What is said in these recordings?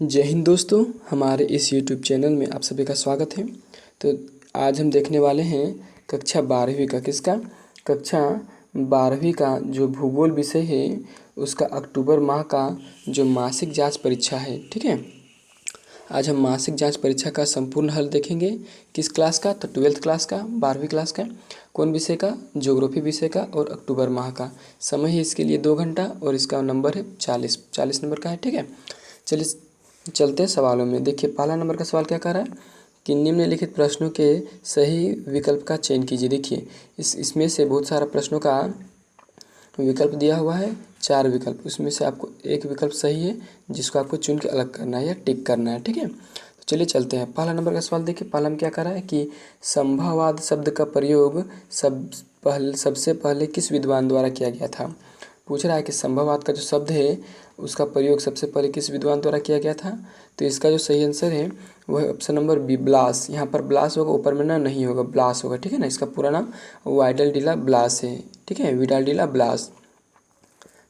जय हिंद दोस्तों, हमारे इस YouTube चैनल में आप सभी का स्वागत है। तो आज हम देखने वाले हैं कक्षा 12वीं का कक्षा 12वीं का जो भूगोल विषय है उसका अक्टूबर माह का जो मासिक जांच परीक्षा है। ठीक है, आज हम मासिक जांच परीक्षा का संपूर्ण हल देखेंगे। किस क्लास का? तो 12th क्लास का, 12वीं क्लास का। कौन विषय का? ज्योग्राफी विषय का और अक्टूबर माह का। समय है इसके लिए 2 घंटा और इसका नंबर है 40 नंबर का है। ठीक है, चलिए चलते हैं सवालों में। देखिए पहला नंबर का सवाल क्या कह रहा है कि निम्नलिखित प्रश्नों के सही विकल्प का चयन कीजिए। देखिए इसमें से बहुत सारा प्रश्नों का विकल्प दिया हुआ है, 4 विकल्प। उसमें से आपको एक विकल्प सही है जिसको आपको चुन के अलग करना है या टिक करना है। ठीक है, तो चलिए चलते हैं। पहला नंबर का सवाल देखिए, पहला में क्या कर रहा है कि संभववाद शब्द का प्रयोग सबसे पहले किस विद्वान द्वारा किया गया था। पूछ रहा है कि संभववाद का जो शब्द है उसका प्रयोग सबसे पहले किस विद्वान द्वारा किया गया था। तो इसका जो सही आंसर है वह ऑप्शन नंबर बी, ब्लास। यहाँ पर ब्लास होगा, ऊपर में ना नहीं होगा, ब्लास होगा। ठीक है ना, इसका पूरा नाम वाइडल डिला ब्लास है। ठीक है, विडाल डिला ब्लास।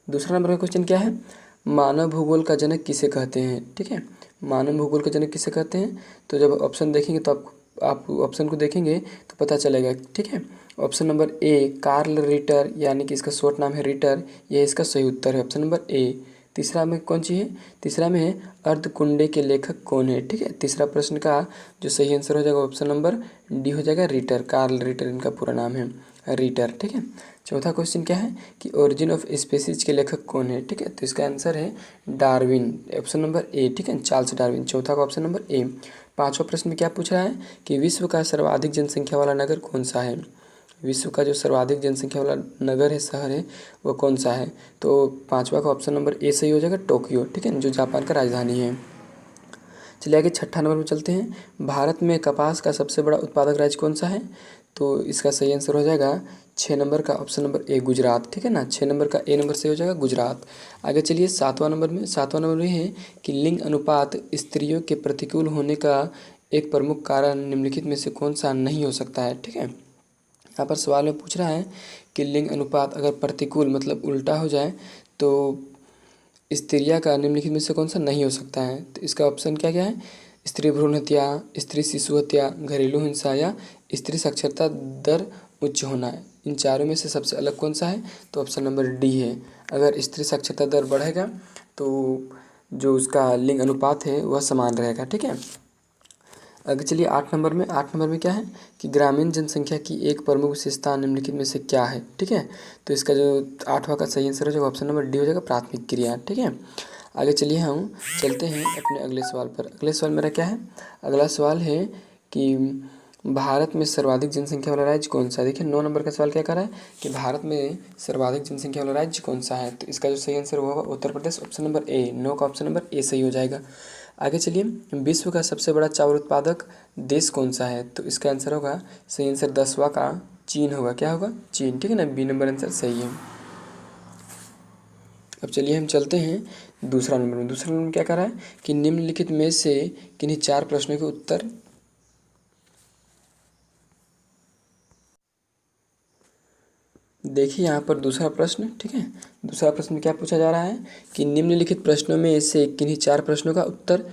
दूसरा नंबर का क्वेश्चन क्या है, मानव भूगोल का जनक किसे कहते हैं। ठीक है, मानव भूगोल का जनक किसे कहते हैं। तो जब ऑप्शन देखेंगे तो आप ऑप्शन को देखेंगे तो पता चलेगा। ठीक है, option number A Carl Ritter, यानी कि इसका शॉर्ट नाम है रिटर, यह इसका सही उत्तर है, ऑप्शन नंबर ए। तीसरा में कौन सी है? तीसरा में है अर्धकुंडे के लेखक कौन है। ठीक है, तीसरा प्रश्न का जो सही आंसर हो जाएगा ऑप्शन नंबर डी हो जाएगा, रिटर। कार्ल रिटर इनका पूरा नाम है, रिटर। ठीक है, चौथा क्वेश्चन क्या है कि ओरिजिन ऑफ स्पीसीज के लेखक कौन है। ठीक है, तो इसका आंसर है डार्विन, ऑप्शन नंबर ए। ठीक है, चार्ल्स डार्विन, चौथा का ऑप्शन नंबर ए। पांचवा प्रश्न में क्या पूछ रहा है कि विश्व का सर्वाधिक जनसंख्या वाला नगर कौन सा है। विश्व का जो सर्वाधिक जनसंख्या वाला नगर है, शहर है, वो कौन सा है। तो पांचवा का ऑप्शन नंबर ए सही हो जाएगा, टोक्यो। ठीक है, जो जापान का राजधानी है। चलिए आगे छठा नंबर में चलते हैं। भारत में कपास का सबसे बड़ा उत्पादक राज्य कौन सा है। तो इसका सही आंसर हो जाएगा 6 नंबर का ऑप्शन नंबर ए, गुजरात। ठीक है ना, 6 नंबर का ए नंबर से हो जाएगा गुजरात। आगे चलिए सातवां नंबर में है कि लिंग अनुपात स्त्रियों के प्रतिकूल होने का एक प्रमुख कारण निम्नलिखित में से कौन सा नहीं हो सकता है। ठीक है, यहाँ पर सवाल में पूछ रहा है कि लिंग अनुपात अगर प्रतिकूल मतलब उल्टा हो जाए तो स्त्रियाँ का निम्नलिखित में से कौन सा नहीं हो सकता है। तो इसका ऑप्शन क्या क्या है? स्त्री भ्रूण हत्या, स्त्री शिशु हत्या, घरेलू हिंसा या स्त्री साक्षरता दर उच्च होना है। इन चारों में से सबसे अलग कौन सा है? तो ऑप्शन नंबर डी है। अगर स्त्री साक्षरता दर बढ़ेगा तो जो उसका लिंग अनुपात है वह समान रहेगा। ठीक है, आगे चलिए आठ नंबर में क्या है कि ग्रामीण जनसंख्या की एक प्रमुख विशेषता निम्नलिखित में से क्या है। ठीक है, तो इसका जो आठवां का सही आंसर हो जाएगा ऑप्शन नंबर डी हो जाएगा, प्राथमिक क्रिया। ठीक है, आगे चलिए हम चलते हैं अपने अगले सवाल पर। अगले सवाल मेरा क्या है? अगला सवाल है कि भारत में सर्वाधिक जनसंख्या वाला राज्य कौन सा है। देखिए 9 नंबर का सवाल क्या कर रहा है कि भारत में सर्वाधिक जनसंख्या वाला राज्य कौन सा है। तो इसका जो सही आंसर होगा उत्तर प्रदेश, ऑप्शन नंबर ए। 9 का ऑप्शन नंबर ए सही हो जाएगा। आगे चलिए, विश्व का सबसे बड़ा चावल उत्पादक देश कौन सा है। तो इसका आंसर होगा सही आंसर 10वां का चीन होगा। क्या होगा? चीन। ठीक है ना, बी नंबर आंसर सही है। अब चलिए हम चलते हैं दूसरा नंबर में क्या कर रहा है कि निम्नलिखित में से किन्हीं 4 प्रश्नों के उत्तर देखिए। यहाँ पर दूसरा प्रश्न, ठीक है, दूसरा प्रश्न में क्या पूछा जा रहा है कि निम्नलिखित प्रश्नों में से किन्हीं 4 प्रश्नों का उत्तर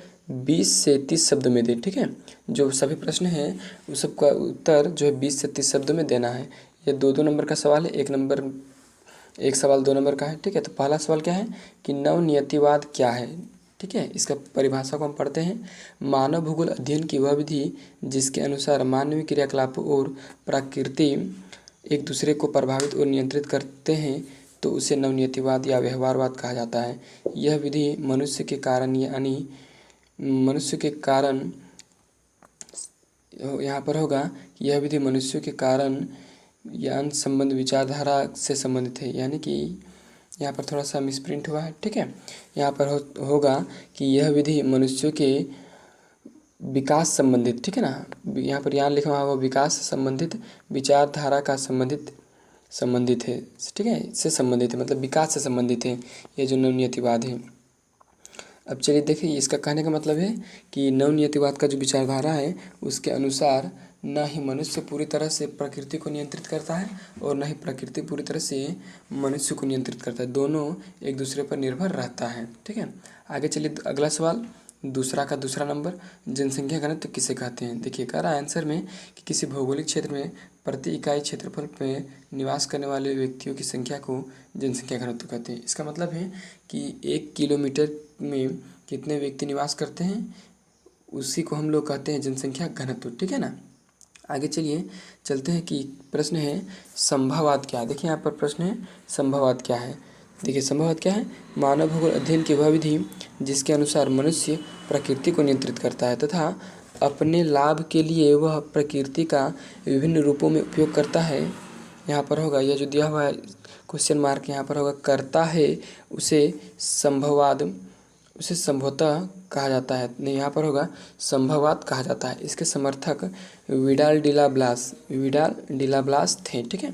20 से 30 शब्द में दे। ठीक है, जो सभी प्रश्न हैं उस सब का उत्तर जो है 20 से 30 शब्दों में देना है। ये 2-2 नंबर का सवाल है, एक सवाल 2 नंबर का है। ठीक है, तो पहला सवाल क्या है कि नवनियतिवाद क्या है। ठीक है, इसका परिभाषा को हम पढ़ते हैं। मानव भूगोल अध्ययन की वह विधि जिसके अनुसार मानवीय क्रियाकलापों और प्रकृति एक दूसरे को प्रभावित और नियंत्रित करते हैं तो उसे नवनियतिवाद या व्यवहारवाद कहा जाता है। यह विधि मनुष्य के कारण यहाँ पर होगा कि यह विधि मनुष्यों के कारण ज्ञान संबंध विचारधारा से संबंधित है, यानी कि यहाँ पर थोड़ा सा मिसप्रिंट हुआ है। ठीक है, यहाँ पर होगा कि यह विधि मनुष्यों के विकास संबंधित, ठीक है ना, यहाँ पर लिखा हुआ है वो विकास से संबंधित विचारधारा का संबंधित है। ठीक है, इससे संबंधित है, मतलब विकास से संबंधित है ये जो नवनियतिवाद है। अब चलिए देखिए, इसका कहने का मतलब है कि नवनियतिवाद का जो विचारधारा है उसके अनुसार न ही मनुष्य पूरी तरह से प्रकृति को नियंत्रित करता है और न ही प्रकृति पूरी तरह से मनुष्य को नियंत्रित करता है, दोनों एक दूसरे पर निर्भर रहता है। ठीक है, आगे चलिए अगला सवाल दूसरा का दूसरा नंबर, जनसंख्या घनत्व किसे कहते हैं। देखिए कह रहा है आंसर में कि किसी भौगोलिक क्षेत्र में प्रति इकाई क्षेत्रफल पे निवास करने वाले व्यक्तियों की संख्या को जनसंख्या घनत्व कहते हैं। इसका मतलब है कि 1 किलोमीटर में कितने व्यक्ति निवास करते हैं, उसी को हम लोग कहते हैं जनसंख्या घनत्व। ठीक है ना। आगे चलिए चलते हैं कि प्रश्न है संभववाद क्या है। देखिए यहाँ पर प्रश्न है संभववाद क्या है। देखिए संभववाद क्या है, मानव भूगोल अध्ययन की वह विधि जिसके अनुसार मनुष्य प्रकृति को नियंत्रित करता है तथा अपने लाभ के लिए वह प्रकृति का विभिन्न रूपों में उपयोग करता है। यहाँ पर होगा यह जो दिया हुआ है क्वेश्चन मार्क, यहाँ पर होगा करता है, उसे संभवतः कहा जाता है। नहीं, यहाँ पर होगा संभववाद कहा जाता है। इसके समर्थक विडाल डिला ब्लास थे। ठीक है।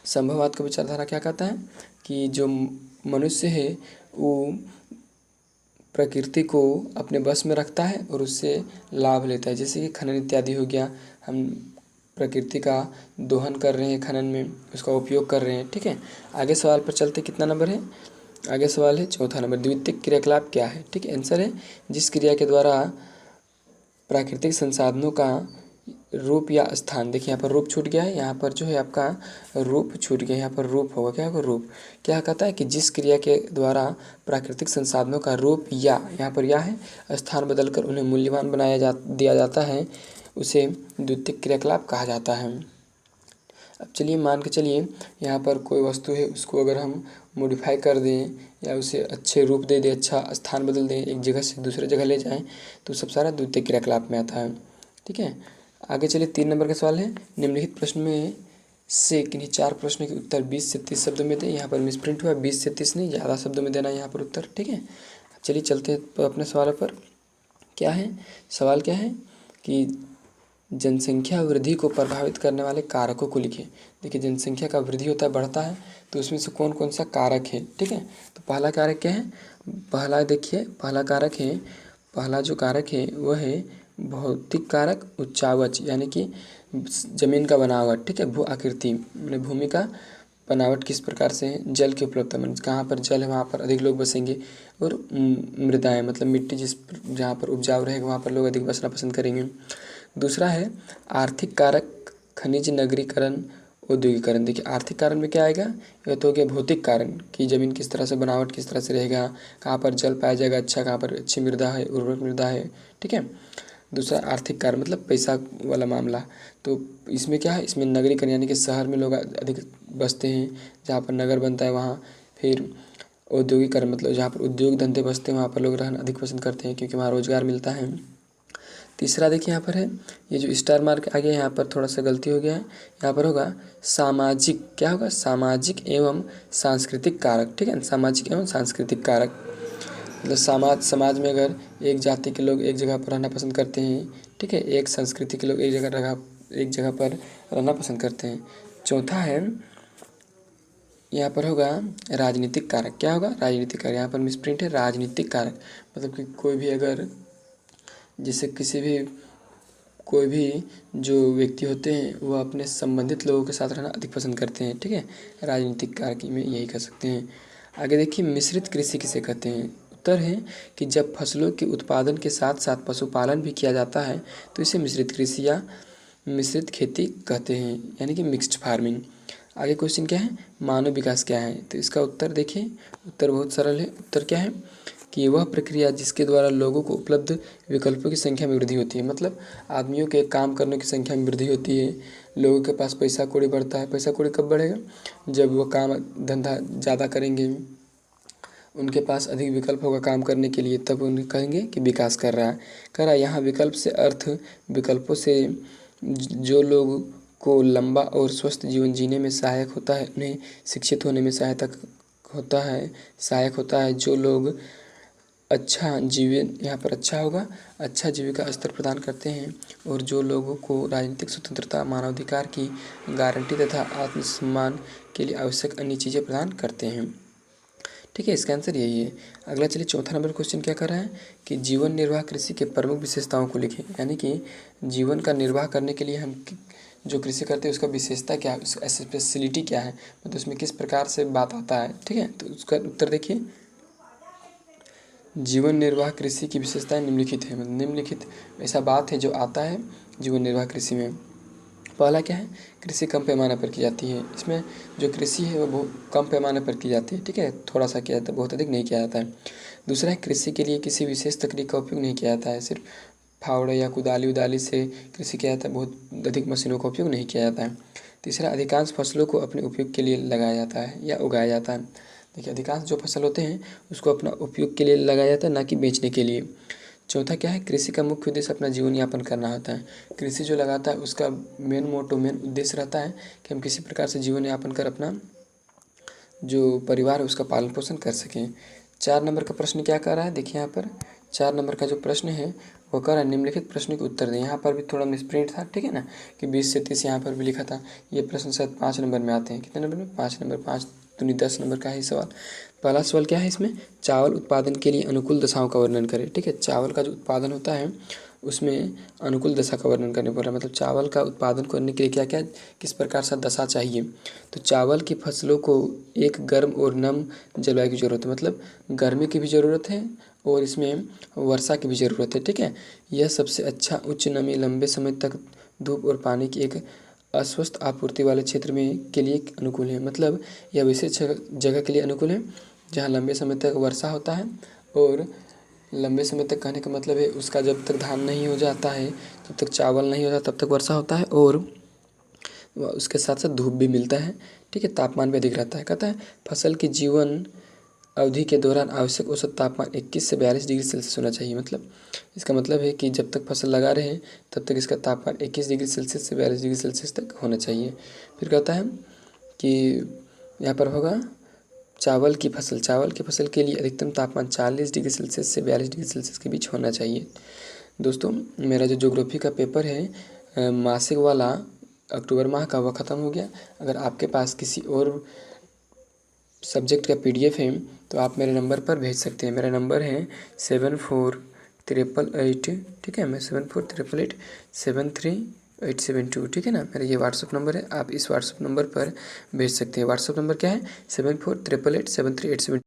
संभववाद का विचारधारा क्या कहता है कि जो मनुष्य है वो प्रकृति को अपने बस में रखता है और उससे लाभ लेता है। जैसे कि खनन इत्यादि हो गया, हम प्रकृति का दोहन कर रहे हैं, खनन में उसका उपयोग कर रहे हैं। ठीक है। आगे सवाल पर चलते, कितना नंबर है, आगे सवाल है चौथा नंबर, द्वितीयक क्रियाकलाप क्या है। ठीक है। आंसर है जिस क्रिया के द्वारा प्राकृतिक संसाधनों का रूप या स्थान, देखिए यहाँ पर रूप छूट गया है, यहाँ पर जो है आपका रूप छूट गया है, यहाँ पर रूप होगा, क्या होगा रूप। क्या कहता है कि जिस क्रिया के द्वारा प्राकृतिक संसाधनों का रूप या, यहाँ पर या है, स्थान बदलकर उन्हें मूल्यवान दिया जाता है, उसे द्वितीयक क्रियाकलाप कहा जाता है। अब चलिए मान के चलिए यहाँ पर कोई वस्तु है, उसको अगर हम मॉडिफाई कर दें या उसे अच्छे रूप दे दें, अच्छा स्थान बदल दें, एक जगह से दूसरे जगह ले जाएं, तो सब सारा द्वितीयक क्रियाकलाप में आता है। ठीक है। आगे चलिए 3 नंबर का सवाल है, निम्नलिखित प्रश्न में से किन्हीं 4 प्रश्नों के उत्तर 20 से 30 शब्दों में दें। यहाँ पर मिसप्रिंट हुआ, 20 से 30 नहीं, ज़्यादा शब्दों में देना है यहाँ पर उत्तर। ठीक है। चलिए चलते हैं अपने सवाल पर। क्या है सवाल, क्या है कि जनसंख्या वृद्धि को प्रभावित करने वाले कारकों को लिखें। देखिए जनसंख्या का वृद्धि होता है, बढ़ता है, तो उसमें से कौन कौन सा कारक है। ठीक है। तो पहला कारक क्या है, पहला जो कारक है वह है भौतिक कारक, उच्चावच यानी कि जमीन का बनावट। ठीक है। भू आकृति मैंने भूमि का बनावट किस प्रकार से है, जल की उपलब्धता, मतलब कहाँ पर जल है वहाँ पर अधिक लोग बसेंगे, और मृदाएँ मतलब मिट्टी जहाँ पर उपजाऊ रहेगा वहाँ पर लोग अधिक बसना पसंद करेंगे। दूसरा है आर्थिक कारक, खनिज नगरीकरण, औद्योगिकरण। देखिए आर्थिक कारण में क्या आएगा, यह तो हो गया भौतिक कारण कि ज़मीन किस तरह से, बनावट किस तरह से रहेगा, कहाँ पर जल पाया जाएगा अच्छा, कहाँ पर अच्छी मृदा है, उर्वरक मृदा है। ठीक है। दूसरा आर्थिक कारण मतलब पैसा वाला मामला, तो इसमें क्या है, इसमें नगरीकरण यानी कि शहर में लोग अधिक बसते हैं, जहाँ पर नगर बनता है वहाँ। फिर औद्योगिकरण मतलब जहाँ पर उद्योग धंधे बसते हैं वहाँ पर लोग रहना अधिक पसंद करते हैं क्योंकि वहाँ रोजगार मिलता है। तीसरा देखिए यहाँ पर है, ये जो स्टार मार्क आ गया यहाँ पर थोड़ा सा गलती हो गया है, यहाँ पर होगा सामाजिक, क्या होगा, सामाजिक एवं सांस्कृतिक कारक। ठीक है। सामाजिक एवं सांस्कृतिक कारक मतलब समाज में अगर एक जाति के लोग एक जगह पर रहना पसंद करते हैं, ठीक है, एक संस्कृति के लोग एक जगह पर रहना पसंद करते हैं। चौथा है यहाँ पर होगा राजनीतिक कारक। क्या होगा, राजनीतिक कारक। यहाँ पर मिसप्रिंट है, राजनीतिक कारक मतलब कि कोई भी अगर जैसे कोई भी जो व्यक्ति होते हैं वह अपने संबंधित लोगों के साथ रहना अधिक पसंद करते हैं। ठीक है। राजनीतिक कारक में यही कह सकते हैं। आगे देखिए मिश्रित कृषि किसे कहते हैं। उत्तर है कि जब फसलों के उत्पादन के साथ साथ पशुपालन भी किया जाता है तो इसे मिश्रित कृषि या मिश्रित खेती कहते हैं, यानी कि मिक्स्ड फार्मिंग। आगे क्वेश्चन क्या है, मानव विकास क्या है। तो इसका उत्तर देखिए, उत्तर बहुत सरल है। उत्तर क्या है कि वह प्रक्रिया जिसके द्वारा लोगों को उपलब्ध विकल्पों की संख्या में वृद्धि होती है, मतलब आदमियों के काम करने की संख्या में वृद्धि होती है, लोगों के पास पैसा कौड़ी बढ़ता है। पैसा कौड़ी कब बढ़ेगा, जब वो काम धंधा ज़्यादा करेंगे, उनके पास अधिक विकल्प होगा काम करने के लिए, तब उन्हें कहेंगे कि विकास कर रहा है। यहाँ विकल्प से अर्थ विकल्पों से जो लोग को लंबा और स्वस्थ जीवन जीने में सहायक होता है, उन्हें शिक्षित होने में सहायक होता है। जो लोग अच्छा जीवन यहाँ पर अच्छा होगा, अच्छा जीविका स्तर प्रदान करते हैं, और जो लोगों को राजनीतिक स्वतंत्रता, मानवाधिकार की गारंटी तथा आत्मसम्मान के लिए आवश्यक अन्य चीज़ें प्रदान करते हैं। ठीक है। इसका आंसर यही है। अगला चलिए चौथा नंबर क्वेश्चन क्या कर रहा है कि जीवन निर्वाह कृषि के प्रमुख विशेषताओं को लिखें, यानी कि जीवन का निर्वाह करने के लिए हम जो कृषि करते हैं उसका विशेषता क्या है, उसका स्पेशलिटी क्या है, मतलब उसमें किस प्रकार से बात आता है। ठीक है। तो उसका उत्तर देखिए, जीवन निर्वाह कृषि की विशेषताएं निम्नलिखित है। मतलब निम्नलिखित ऐसा बात है जो आता है जीवन निर्वाह कृषि में। पहला क्या है, कृषि कम पैमाने पर की जाती है। इसमें जो कृषि है वो बहुत कम पैमाने पर की जाती है, ठीक है, थोड़ा सा किया जाता है, बहुत अधिक नहीं किया जाता है। दूसरा है, कृषि के लिए किसी विशेष तकनीक का उपयोग नहीं किया जाता है। सिर्फ फावड़े या कुदाली उदाली से कृषि किया जाता है, बहुत अधिक मशीनों का उपयोग नहीं किया जाता है। तीसरा, अधिकांश फसलों को अपने उपयोग के लिए लगाया जाता है या उगाया जाता है। देखिए, अधिकांश जो फसल होते हैं उसको अपना उपयोग के लिए लगाया जाता है, ना कि बेचने के लिए। चौथा क्या है, कृषि का मुख्य उद्देश्य अपना जीवन यापन करना होता है। कृषि जो लगाता है उसका मेन उद्देश्य रहता है कि हम किसी प्रकार से जीवन यापन कर अपना जो परिवार है उसका पालन पोषण कर सकें। 4 नंबर का प्रश्न क्या कर रहा है, देखिए यहाँ पर 4 नंबर का जो प्रश्न है वो कर रहा है निम्नलिखित प्रश्न के उत्तर दें। यहाँ पर भी थोड़ा मिसप्रिंट था, ठीक है ना, कि 20 से 30 यहाँ पर भी लिखा था। ये प्रश्न शायद 5 नंबर में आते हैं। कितने नंबर में, 5 नंबर, 5 दूनी 10 नंबर का है सवाल। पहला सवाल क्या है इसमें, चावल उत्पादन के लिए अनुकूल दशाओं का वर्णन करें। ठीक है, चावल का जो उत्पादन होता है उसमें अनुकूल दशा का वर्णन करने बोला, मतलब चावल का उत्पादन करने के लिए क्या क्या किस प्रकार से दशा चाहिए। तो चावल की फसलों को एक गर्म और नम जलवायु की ज़रूरत है, मतलब गर्मी की भी ज़रूरत है और इसमें वर्षा की भी ज़रूरत है। ठीक है, यह सबसे अच्छा उच्च नमी लंबे समय तक धूप और पानी की एक अस्वस्थ आपूर्ति वाले क्षेत्र में के लिए अनुकूल है। मतलब यह विशेष जगह के लिए अनुकूल है जहाँ लंबे समय तक वर्षा होता है, और लंबे समय तक कहने का मतलब है उसका जब तक धान नहीं हो जाता है, जब तक चावल नहीं होता तब तक वर्षा होता है, और उसके साथ साथ धूप भी मिलता है। ठीक है, तापमान भी अधिक रहता है। कहता है फसल की जीवन अवधि के दौरान आवश्यक औसत तापमान 21 से 42 डिग्री सेल्सियस होना चाहिए। मतलब इसका मतलब है कि जब तक फसल लगा रहे हैं तब तक इसका तापमान 21 डिग्री सेल्सियस से 42 डिग्री सेल्सियस तक होना चाहिए। फिर कहता है कि यहाँ पर होगा चावल की फसल के लिए अधिकतम तापमान 40 डिग्री सेल्सियस से 42 डिग्री सेल्सियस के बीच होना चाहिए। दोस्तों, मेरा जो ज्योग्राफी का पेपर है मासिक वाला अक्टूबर माह का, वह ख़त्म हो गया। अगर आपके पास किसी और सब्जेक्ट का PDF है तो आप मेरे नंबर पर भेज सकते हैं। मेरा नंबर है 748888, ठीक है, मैं 7488873872, ठीक है ना। मेरा ये व्हाट्सअप नंबर है, आप इस व्हाट्सअप नंबर पर भेज सकते हैं। व्हाट्सअप नंबर क्या है, 7488873872।